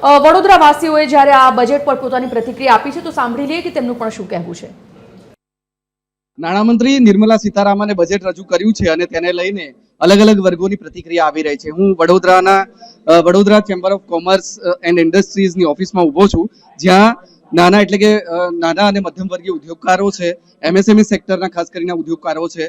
વડોદરાવાસીઓએ જ્યારે આ બજેટ પર પોતાની પ્રતિક્રિયા આપી છે તો સાંભળી લઈએ કે તેમનું પણ શું કહેવું છે. નાણામંત્રી નિર્મલા સીતારામને બજેટ રજૂ કર્યું છે અને તેને લઈને અલગ અલગ વર્ગોની પ્રતિક્રિયા આવી રહી છે. હું Vadodara chamber of commerce and ઇન્ડસ્ટ્રીઝની ઓફિસમાં ઊભો છું, જ્યાં નાના અને મધ્યમ વર્ગીય ઉદ્યોગકારો છે, એમએસએમઈ સેક્ટરના ખાસ કરીને ઉદ્યોગકારો છે,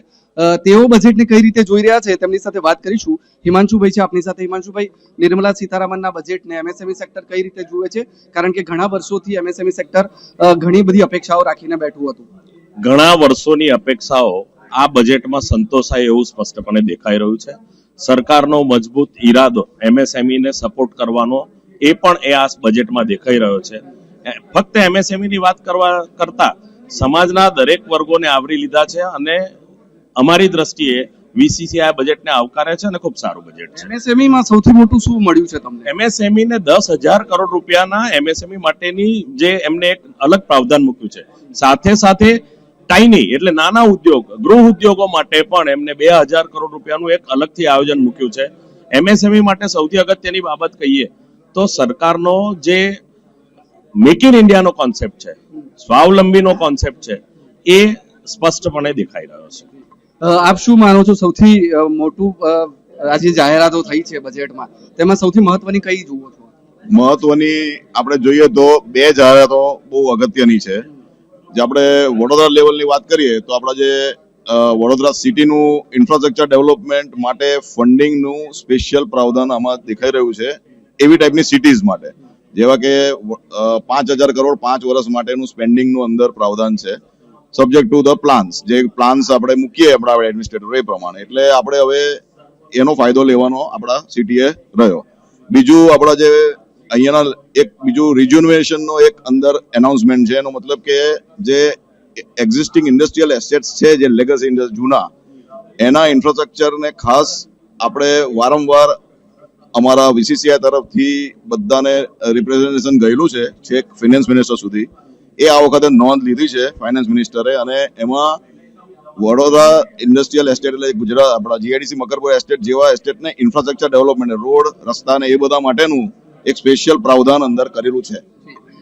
તેઓ બજેટને કઈ રીતે જોઈ રહ્યા છે તેમની સાથે વાત કરીશું. હિમાંશુભાઈ છે આપની સાથે. હિમાંશુભાઈ, નિર્મલા સીતારામનના બજેટને એમએસએમઈ સેક્ટર કઈ રીતે જુએ છે? કારણ કે ઘણા વર્ષોથી એમએસએમઈ સેક્ટર ઘણી બધી અપેક્ષાઓ રાખીને બેઠું હતું. ઘણા વર્ષોની અપેક્ષાઓ આ બજેટમાં સંતોષાય એવું સ્પષ્ટપણે દેખાઈ રહ્યું છે. સરકારનો મજબૂત ઈરાદો એમએસએમઈને સપોર્ટ કરવાનો એ પણ આ બજેટમાં દેખાઈ રહ્યો છે. ફક્ત એમએસએમઈની વાત કરતા સમાજના દરેક વર્ગોને આવરી લીધા છે અને અમારી દ્રષ્ટિએ વીસીસીઆઈ બજેટને આવકારે છે અને ખૂબ સારું બજેટ છે. એમએસએમઈમાં સૌથી મોટું શું મળ્યું છે તમને? એમએસએમઈને 10,000 કરોડ રૂપિયાના એમએસએમઈ માટેની જે એમને એક અલગ પ્રાવધાન મૂક્યું છે. સાથે ટાઈની એટલે નાના ઉદ્યોગ, ગૃહ ઉદ્યોગો માટે પણ એમને 2,000 કરોડ રૂપિયાનું એક અલગથી આયોજન મૂક્યું છે. એમએસએમઈ માટે સૌથી અગત્યની બાબત કહીએ તો સરકારનો જે મેક ઇન ઇન્ડિયાનો કોન્સેપ્ટ છે, સ્વાવલંબીનો કોન્સેપ્ટ છે, એ સ્પષ્ટપણે દેખાઈ રહ્યો છે. આપ શું માનો છો સૌથી મોટું આજે જાહેરાતો થઈ છે બજેટમાં, તેમાં સૌથી મહત્વની કઈ જુઓ છો? મહત્વની આપણે જોઈએ તો 2 જાહેરાતો બહુ અગત્યની છે. જે આપણે વડોદરા લેવલની વાત કરીએ તો આપણા જે વડોદરા સિટીનું ઇન્ફ્રાસ્ટ્રક્ચર ડેવલપમેન્ટ માટે ફંડિંગનું સ્પેશિયલ પ્રાવધાન આમાં દેખાઈ રહ્યું છે. એવી ટાઈપની સિટીઝ માટે જેવા કે 5,000 કરોડ 5 વર્ષ માટેનું સ્પેન્ડિંગનું અંદર પ્રાવધાન છે, સબ્જેક્ટ ટુ ધ પ્લાન્સ. જે પ્લાન્સ આપણે મૂકીએ આપણા એડમિનિસ્ટ્રેટર એ પ્રમાણે, એટલે આપણે હવે એનો ફાયદો લેવાનો આપણા સિટીએ રહ્યો. બીજું આપણા જે અહીંયાના એક બીજું રિજ્યુનેશનનો એક અંદર એનાઉન્સમેન્ટ છે. એનો મતલબ કે જે એક્ઝિસ્ટિંગ ઇન્ડસ્ટ્રીયલ એસેટ્સ છે, જે લેગસી જૂના, એના ઇન્ફ્રાસ્ટ્રક્ચરને ખાસ આપણે વારંવાર અમારા વીસીસીઆઈ તરફથી બધાને રિપ્રેઝન્ટેશન ગયેલું છે, છેક ફિનાન્સ મિનિસ્ટર સુધી. એ આ વખતે નોંધ લીધી છે ફાઇનાન્સ મિનિસ્ટરે, અને એમાં વડોદરા ઇન્ડસ્ટ્રીયલ એસ્ટેટ એટલે ગુજરાત આપણા જીઆઈડીસી મકરપુર એસ્ટેટ જેવા એસ્ટેટને ઇન્ફ્રાસ્ટ્રક્ચર ડેવલપમેન્ટ, રોડ, રસ્તા ને એ બધા માટેનું એક સ્પેશિયલ પ્રાવધાન અંદર કરેલું છે.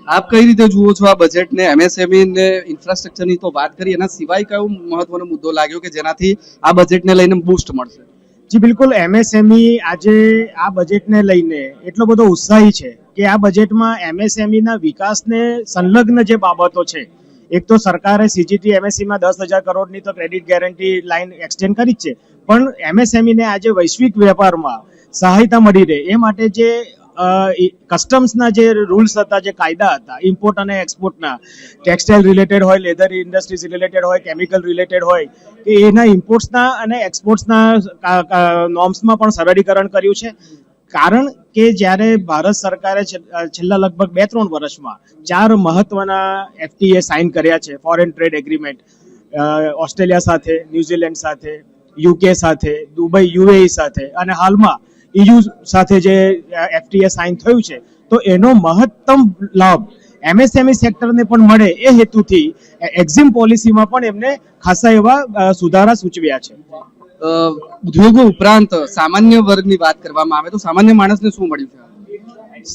આપ કઈ રીતે જુઓ છો આ બજેટને? એમએસએમઈ ને ઇન્ફ્રાસ્ટ્રક્ચરની તો વાત કરી, એના સિવાય કયો મહત્વનો મુદ્દો લાગ્યો કે જેનાથી આ બજેટને લઈને બૂસ્ટ મળશે? જી બિલકુલ, એમએસએમઈ આજે આ બજેટને લઈને એટલો બધો ઉત્સાહી છે કે આ બજેટમાં એમએસએમઈના વિકાસને સંલગ્ન જે બાબતો છે, એક તો સરકારે સીજીટી એમએસએમઈમાં 10,000 કરોડની તો ક્રેડિટ ગેરંટી લાઇન એક્સટેન્ડ કરી જ છે, પણ એમએસએમઈને આજે વૈશ્વિક વેપારમાં સહાયતા મળી રહે એ માટે જે કસ્ટમ્સના જે રૂલ્સ હતા, જે કાયદા હતા ઇમ્પોર્ટ અને એક્સપોર્ટના, ટેક્સટાઇલ રિલેટેડ હોય, લેધર ઇન્ડસ્ટ્રીઝ રિલેટેડ હોય, કેમિકલ રિલેટેડ હોય, કે એના ઇમ્પોર્ટ્સના અને એક્સપોર્ટ્સના નોર્મ્સમાં પણ સરળીકરણ કર્યું છે. કારણ કે જ્યારે ભારત સરકારે છેલ્લા લગભગ 2-3 વર્ષમાં 4 મહત્વના એફટીએ સાઇન કર્યા છે, ફોરેન ટ્રેડ એગ્રીમેન્ટ, ઓસ્ટ્રેલિયા સાથે, ન્યુઝીલેન્ડ સાથે, યુકે સાથે, દુબઈ યુએઈ સાથે, અને હાલમાં EU સાથે જે એફટીએ સાઇન થયું છે, તો એનો મહત્તમ લાભ એમએસએમઈ સેક્ટરને પણ મળે એ હેતુથી એક્ઝિમ પોલિસીમાં પણ એમને ખાસા એવા સુધારા સૂચવ્યા છે. ઉદ્યોગો ઉપરાંત સામાન્ય વર્ગની વાત કરવામાં આવે તો સામાન્ય માણસને શું મળ્યું છે?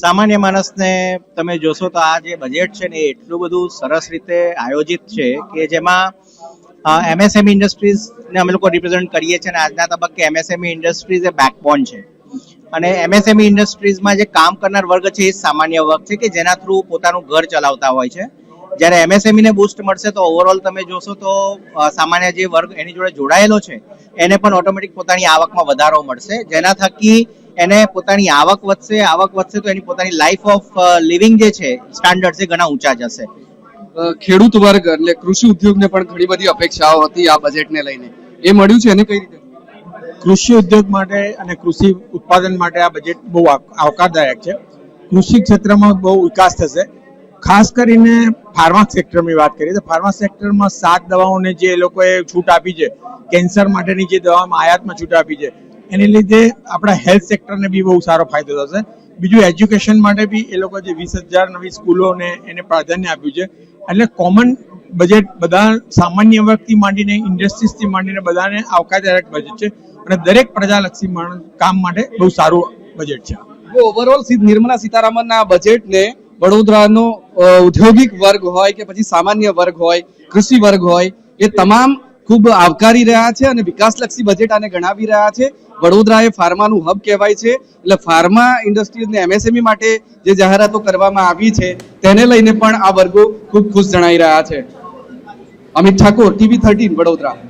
સામાન્ય માણસને તમે જોશો તો આ જે બજેટ છે ને એટલું બધું સરસ રીતે આયોજિત છે કે જેમાં એમએસએમઈ ઇન્ડસ્ટ્રીઝને અમે લોકો રિપ્રેઝેન્ટ કરીએ છીએ, અને આજના તબક્કે એમએસએમઈ ઇન્ડસ્ટ્રીઝ એ બેકબોન છે. અને એમએસએમઈ ઇન્ડસ્ટ્રીઝમાં જે કામ કરનાર વર્ગ છે એ સામાન્ય વર્ગ છે કે જેના થ્રુ પોતાનું ઘર ચલાવતા હોય છે. જ્યારે એમએસએમઈને બૂસ્ટ મળશે તો ઓવરઓલ તમે જોશો તો સામાન્ય જે વર્ગ એની જોડે જોડાયેલો છે એને પણ ઓટોમેટિક પોતાની આવકમાં વધારો મળશે, જેના થકી એને પોતાની આવક વધશે તો એની પોતાની લાઈફ ઓફ લિવિંગ જે છે સ્ટાન્ડર્ડ છે ઘણા ઊંચા જશે. ખેડૂત વર્ગ એટલે કૃષિ ઉદ્યોગને પણ ઘણી બધી અપેક્ષાઓ હતી આ બજેટને લઈને, એ મળ્યું છે? એને કઈ રીતે? કૃષિ ઉદ્યોગ માટે અને કૃષિ ઉત્પાદન માટે આ બજેટ બહુ આવકારદાયક છે. કૃષિ ક્ષેત્રમાં બહુ વિકાસ થશે. ખાસ કરીને ફાર્મા સેક્ટરની વાત કરીએ તો ફાર્મા સેક્ટરમાં 7 દવાઓને જે એ લોકોએ છૂટ આપી છે, કેન્સર માટેની જે દવામાં આયાતમાં છૂટ આપી છે, એને લીધે આપણા હેલ્થ સેક્ટરને બી બહુ સારો ફાયદો થશે. બીજું એજ્યુકેશન માટે બી એ લોકો જે 20,000 નવી સ્કૂલોને એને પ્રાધાન્ય આપ્યું છે. એટલે કોમન બજેટ બધા સામાન્ય વ્યક્તિ માંડીને ઇન્ડસ્ટ્રીઝથી માંડીને બધાને આવકારદાયક બજેટ છે, અને દરેક પ્રજાલક્ષી કામ માટે બહુ સારું બજેટ છે. ઓવરઓલ નિર્મલા સીતારામનના બજેટને વડોદરાનો ઔદ્યોગિક વર્ગ હોય કે પછી સામાન્ય વર્ગ હોય, કૃષિ વર્ગ હોય, એ તમામ ખૂબ આવકારી રહ્યા છે અને વિકાસલક્ષી બજેટ આને ગણાવી રહ્યા છે. વડોદરા એ ફાર્માનું હબ કહેવાય છે, એટલે ફાર્મા ઇન્ડસ્ટ્રીઝને એમએસએમઈ માટે જે જાહેરાતો કરવામાં આવી છે તેને લઈને પણ આ વર્ગો ખૂબ ખુશ જણાઈ રહ્યા છે. અમિત ઠાકોર, TV 13, વડોદરા.